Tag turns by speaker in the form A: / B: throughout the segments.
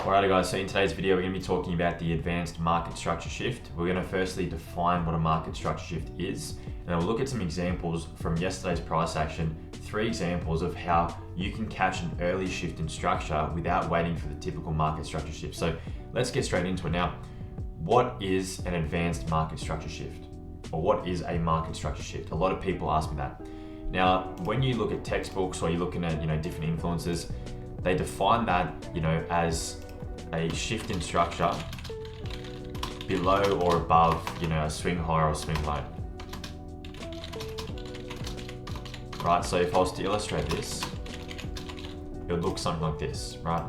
A: Alright guys, so in today's video we're going to be talking about the advanced market structure shift. We're going to firstly define what a market structure shift is, and then we'll look at some examples from yesterday's price action, 3 examples of how you can catch an early shift in structure without waiting for the typical market structure shift. So let's get straight into it now. What is an advanced market structure shift? Or what is a market structure shift? A lot of people ask me that. Now, when you look at textbooks or you're looking at different influences, they define that as a shift in structure below or above a swing high or a swing low. Right, so if I was to illustrate this, it would look something like this, right?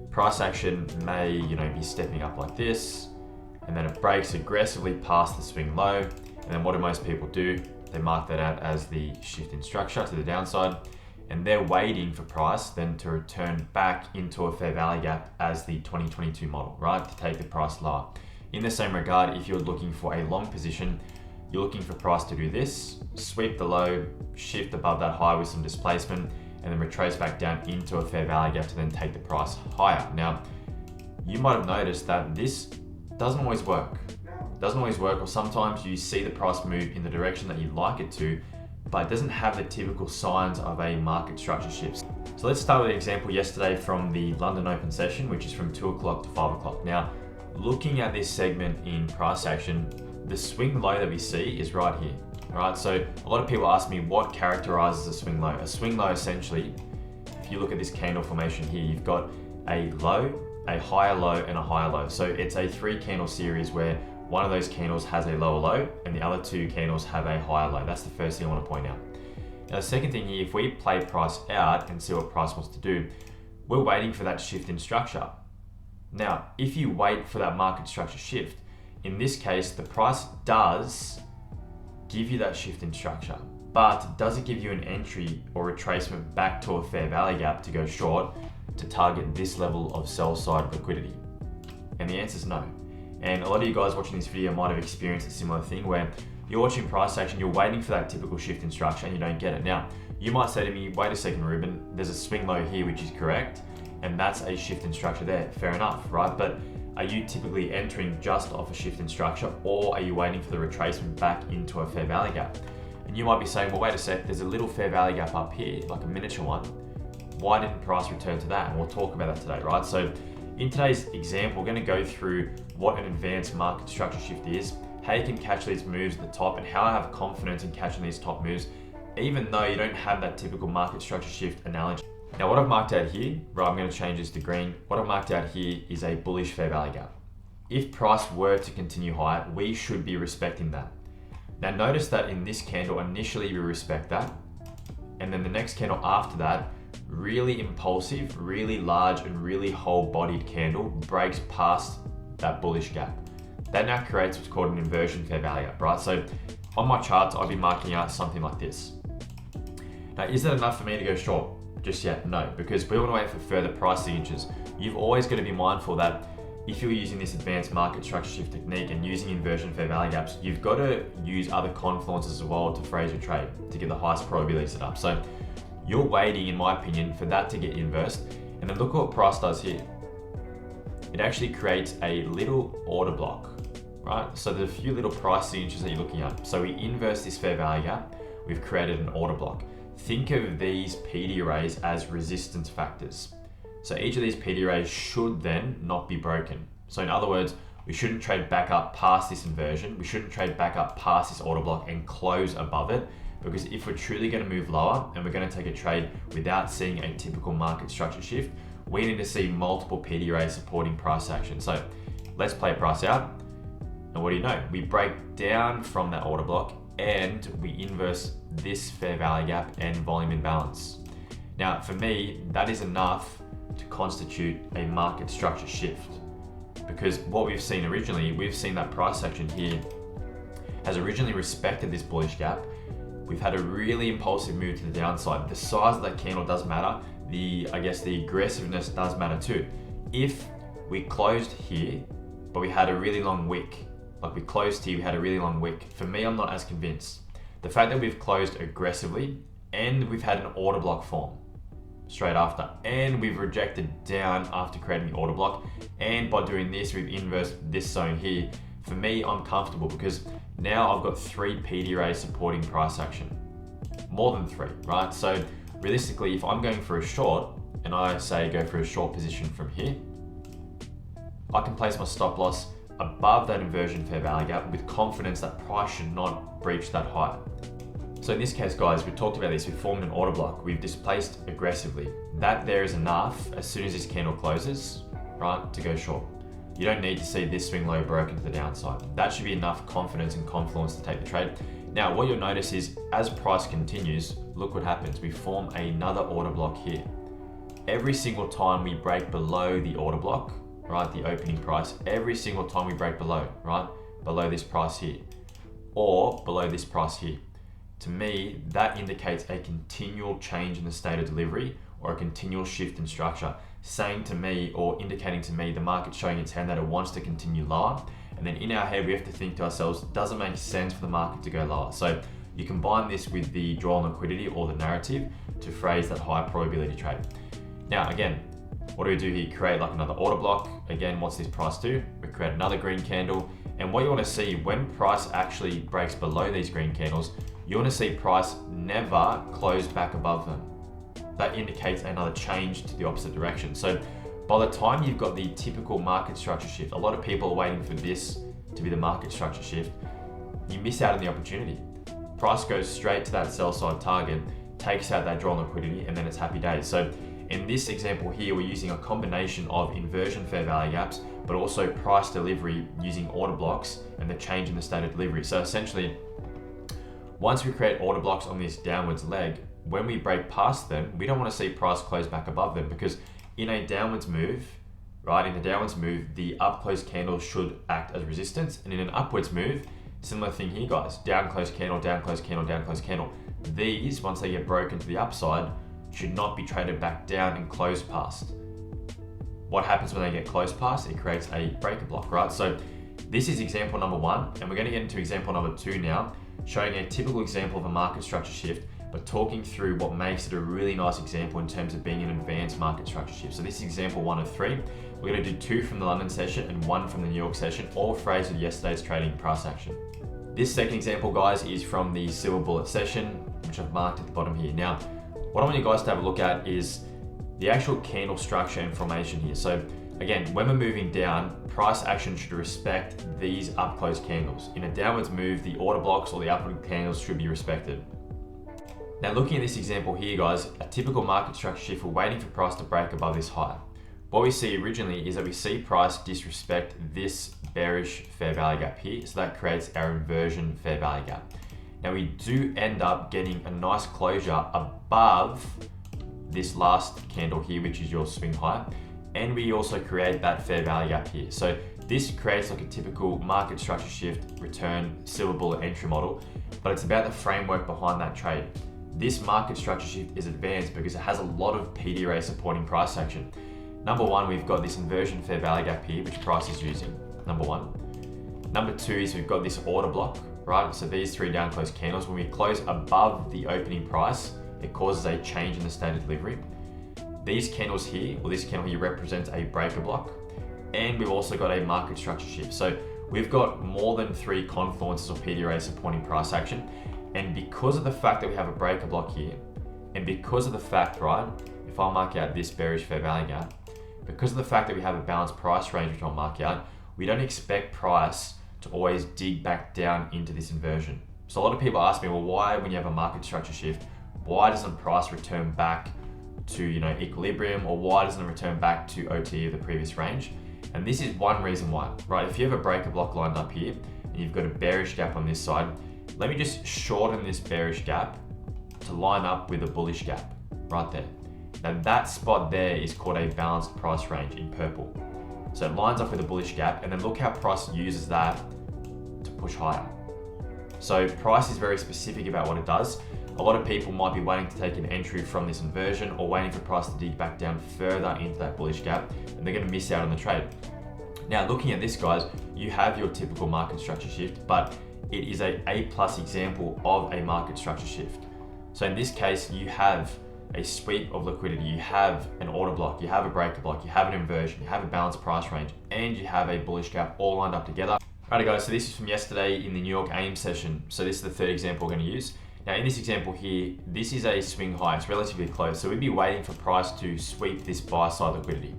A: Price action may be stepping up like this, and then it breaks aggressively past the swing low, and then what do most people do? They mark that out as the shift in structure to the downside, and they're waiting for price then to return back into a fair value gap as the 2022 model, right? To take the price lower. In the same regard, if you're looking for a long position, you're looking for price to do this, sweep the low, shift above that high with some displacement, and then retrace back down into a fair value gap to then take the price higher. Now, you might have noticed that this doesn't always work. Or sometimes you see the price move in the direction that you'd like it to, but it doesn't have the typical signs of a market structure shift. So let's start with an example yesterday from the London Open session, which is from 2 o'clock to 5 o'clock. Now, looking at this segment in price action, the swing low that we see is right here. All right, so a lot of people ask me what characterizes a swing low. A swing low essentially, if you look at this candle formation here, you've got a low, a higher low, and a higher low. So it's a 3 candle series where one of those candles has a lower low and the other 2 candles have a higher low. That's the first thing I want to point out. Now the second thing here, if we play price out and see what price wants to do, we're waiting for that shift in structure. Now, if you wait for that market structure shift, in this case, the price does give you that shift in structure, but does it give you an entry or retracement back to a fair value gap to go short to target this level of sell side liquidity? And the answer is no. And a lot of you guys watching this video might have experienced a similar thing where you're watching price action, you're waiting for that typical shift in structure and you don't get it. Now, you might say to me, wait a second, Ruben, there's a swing low here, which is correct, and that's a shift in structure there. Fair enough, right? But are you typically entering just off a shift in structure, or are you waiting for the retracement back into a fair value gap? And you might be saying, well, wait a sec, there's a little fair value gap up here, like a miniature one. Why didn't price return to that? And we'll talk about that today, right? So in today's example, we're going to go through what an advanced market structure shift is, how you can catch these moves at the top, and how I have confidence in catching these top moves, even though you don't have that typical market structure shift analogy. Now, what I've marked out here, right, I'm going to change this to green. What I've marked out here is a bullish fair value gap. If price were to continue higher, we should be respecting that. Now, notice that in this candle, initially we respect that, and then the next candle after that, really impulsive, really large, and really whole-bodied candle breaks past that bullish gap. That now creates what's called an inversion fair value gap, right? So on my charts, I'll be marking out something like this. Now, is that enough for me to go short? Just yet, no, because we want to wait for further price signatures. You've always got to be mindful that if you're using this advanced market structure shift technique and using inversion fair value gaps, you've got to use other confluences as well to phrase your trade to get the highest probability set up. So you're waiting, in my opinion, for that to get inversed, and then look what price does here. It actually creates a little order block, right? So there's a few little price signatures that you're looking at. So we inverse this fair value gap, we've created an order block. Think of these PD arrays as resistance factors. So each of these PD arrays should then not be broken. So in other words, we shouldn't trade back up past this inversion. We shouldn't trade back up past this order block and close above it, because if we're truly going to move lower and we're going to take a trade without seeing a typical market structure shift, we need to see multiple PD arrays supporting price action. So let's play price out. And what do you know? We break down from that order block and we inverse this fair value gap and volume imbalance. Now, for me, that is enough to constitute a market structure shift, because what we've seen originally, we've seen that price action here has originally respected this bullish gap. We've had a really impulsive move to the downside. The size of that candle does matter. The aggressiveness does matter too. If we closed here, but we had a really long wick, like we closed here, we had a really long wick. For me, I'm not as convinced. The fact that we've closed aggressively and we've had an order block form, straight after, and we've rejected down after creating the order block. And by doing this, we've inversed this zone here. For me, I'm comfortable because now I've got 3 PD rays supporting price action. More than 3, right? So realistically, if I'm going for a short and I say go for a short position from here, I can place my stop loss above that inversion fair value gap with confidence that price should not breach that high. So in this case, guys, we talked about this, we formed an order block, we've displaced aggressively. That there is enough as soon as this candle closes, right, to go short. You don't need to see this swing low broken to the downside. That should be enough confidence and confluence to take the trade. Now, what you'll notice is as price continues, look what happens. We form another order block here. Every single time we break below the order block, right, the opening price, every single time we break below, right, below this price here, or below this price here, to me, that indicates a continual change in the state of delivery or a continual shift in structure, saying to me or indicating to me the market's showing its hand that it wants to continue lower. And then in our head, we have to think to ourselves, does it make sense for the market to go lower? So you combine this with the draw on liquidity or the narrative to phrase that high probability trade. Now, again, what do we do here? Create like another order block. Again, what's this price do? We create another green candle. And what you want to see when price actually breaks below these green candles, you want to see price never close back above them. That indicates another change to the opposite direction. So by the time you've got the typical market structure shift, a lot of people are waiting for this to be the market structure shift. You miss out on the opportunity. Price goes straight to that sell side target, takes out that draw on liquidity, and then it's happy days. So in this example here, we're using a combination of inversion fair value gaps, but also price delivery using order blocks and the change in the state of delivery. So essentially, once we create order blocks on this downwards leg, when we break past them, we don't want to see price close back above them, because in a downwards move, right, in the downwards move, the up close candle should act as resistance. And in an upwards move, similar thing here, guys, down close candle, down close candle, down close candle. These, once they get broken to the upside, should not be traded back down and close past. What happens when they get close past? It creates a breaker block, right? So this is example number 1, and we're going to get into example number 2 now, showing a typical example of a market structure shift, but talking through what makes it a really nice example in terms of being an advanced market structure shift. So this is example 1 of 3. We're going to do 2 from the London session and 1 from the New York session, all phrased with yesterday's trading price action. This second example, guys, is from the silver bullet session, which I've marked at the bottom here. Now, what I want you guys to have a look at is the actual candle structure and formation here. So again, when we're moving down, price action should respect these up close candles. In a downwards move, the order blocks or the upward candles should be respected. Now, looking at this example here, guys, a typical market structure shift, we're waiting for price to break above this high. What we see originally is that we see price disrespect this bearish fair value gap here, so that creates our inversion fair value gap. Now, we do end up getting a nice closure above this last candle here, which is your swing high, and we also create that fair value gap here. So this creates like a typical market structure shift, return, silver bullet entry model, but it's about the framework behind that trade. This market structure shift is advanced because it has a lot of PDRA supporting price action. Number 1, we've got this inversion fair value gap here, which price is using, number 1. Number 2 is we've got this order block, right? So these 3 down close candles, when we close above the opening price, it causes a change in the state of delivery. These candles here, or this candle here, represents a breaker block. And we've also got a market structure shift. So we've got more than 3 confluences of PDRA supporting price action. And because of the fact that we have a breaker block here, and because of the fact, right, if I mark out this bearish fair value gap, because of the fact that we have a balanced price range, which I'll mark out, we don't expect price to always dig back down into this inversion. So a lot of people ask me, well, why, when you have a market structure shift, why doesn't price return back to, equilibrium, or why doesn't it return back to OTE of the previous range? And this is one reason why, right? If you have a breaker block lined up here, and you've got a bearish gap on this side, let me just shorten this bearish gap to line up with a bullish gap right there. Now that spot there is called a balanced price range in purple. So it lines up with a bullish gap, and then look how price uses that to push higher. So price is very specific about what it does. A lot of people might be waiting to take an entry from this inversion or waiting for price to dig back down further into that bullish gap, and they're going to miss out on the trade. Now, looking at this, guys, you have your typical market structure shift, but it is a A+ example of a market structure shift. So in this case, you have a sweep of liquidity. You have an order block, you have a breaker block, you have an inversion, you have a balanced price range, and you have a bullish gap all lined up together. Alright guys, so this is from yesterday in the New York AIM session. So this is the third example we're going to use. Now in this example here, this is a swing high, it's relatively close. So we'd be waiting for price to sweep this buy side liquidity.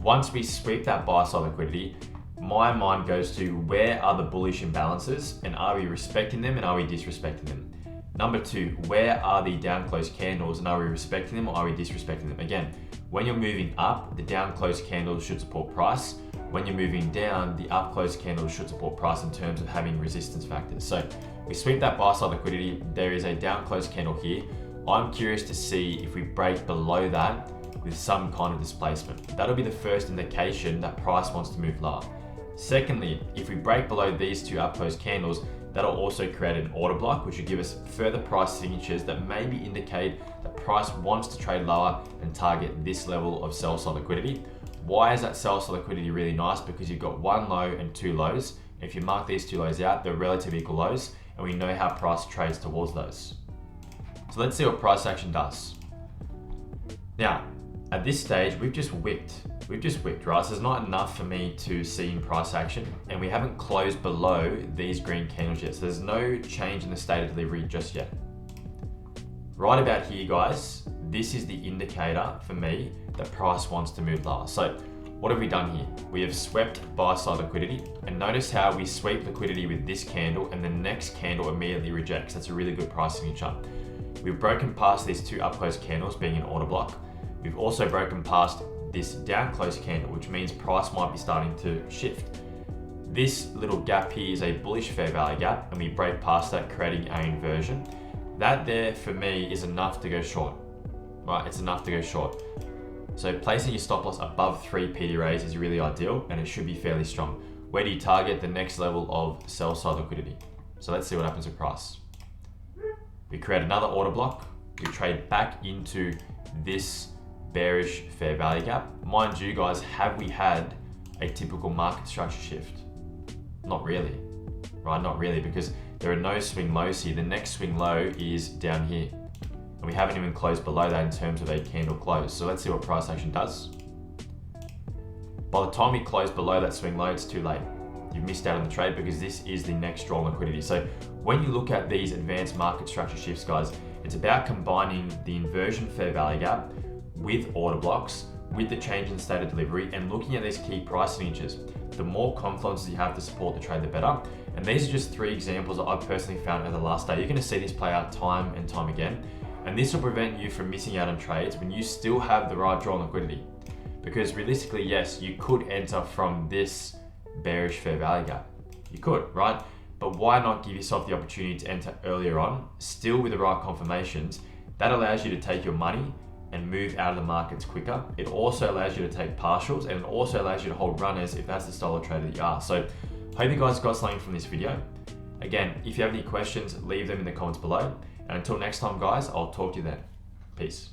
A: Once we sweep that buy side liquidity, my mind goes to where are the bullish imbalances and are we respecting them and are we disrespecting them? Number two, where are the down close candles and are we respecting them or are we disrespecting them? Again, when you're moving up, the down close candles should support price. When you're moving down, the up close candles should support price in terms of having resistance factors. So we sweep that buy side liquidity. There is a down close candle here. I'm curious to see if we break below that with some kind of displacement. That'll be the first indication that price wants to move lower. Secondly, if we break below these two up close candles, that'll also create an order block, which will give us further price signatures that maybe indicate that price wants to trade lower and target this level of sell side liquidity. Why is that sell side liquidity really nice? Because you've got one low and two lows. If you mark these two lows out, they're relative equal lows, and we know how price trades towards those. So let's see what price action does. Now, at this stage, we've just whipped, right? So there's not enough for me to see in price action, and we haven't closed below these green candles yet. So there's no change in the state of delivery just yet. Right about here, guys, this is the indicator for me that price wants to move lower. So what have we done here? We have swept buy side liquidity, and notice how we sweep liquidity with this candle and the next candle immediately rejects. That's a really good price signature. We've broken past these two up close candles being an order block. We've also broken past this down close candle, which means price might be starting to shift. This little gap here is a bullish fair value gap, and we break past that, creating an inversion. That there for me is enough to go short, right? It's enough to go short. So placing your stop loss above 3 PD rays is really ideal, and it should be fairly strong. Where do you target the next level of sell side liquidity? So let's see what happens with price. We create another order block. We trade back into this bearish fair value gap. Mind you guys, have we had a typical market structure shift? Not really, right? Not really, because there are no swing lows here. The next swing low is down here, and we haven't even closed below that in terms of a candle close. So let's see what price action does. By the time we close below that swing low, it's too late. You've missed out on the trade because this is the next strong liquidity. So when you look at these advanced market structure shifts, guys, it's about combining the inversion fair value gap with order blocks, with the change in state of delivery, and looking at these key price signatures. The more confluences you have to support the trade, the better. And these are just 3 examples that I've personally found over the last day. You're going to see this play out time and time again. And this will prevent you from missing out on trades when you still have the right drawn liquidity. Because realistically, yes, you could enter from this bearish fair value gap. You could, right? But why not give yourself the opportunity to enter earlier on, still with the right confirmations? That allows you to take your money and move out of the markets quicker. It also allows you to take partials, and it also allows you to hold runners if that's the style of trader that you are. So hope you guys got something from this video. Again, if you have any questions, leave them in the comments below. And until next time, guys, I'll talk to you then. Peace.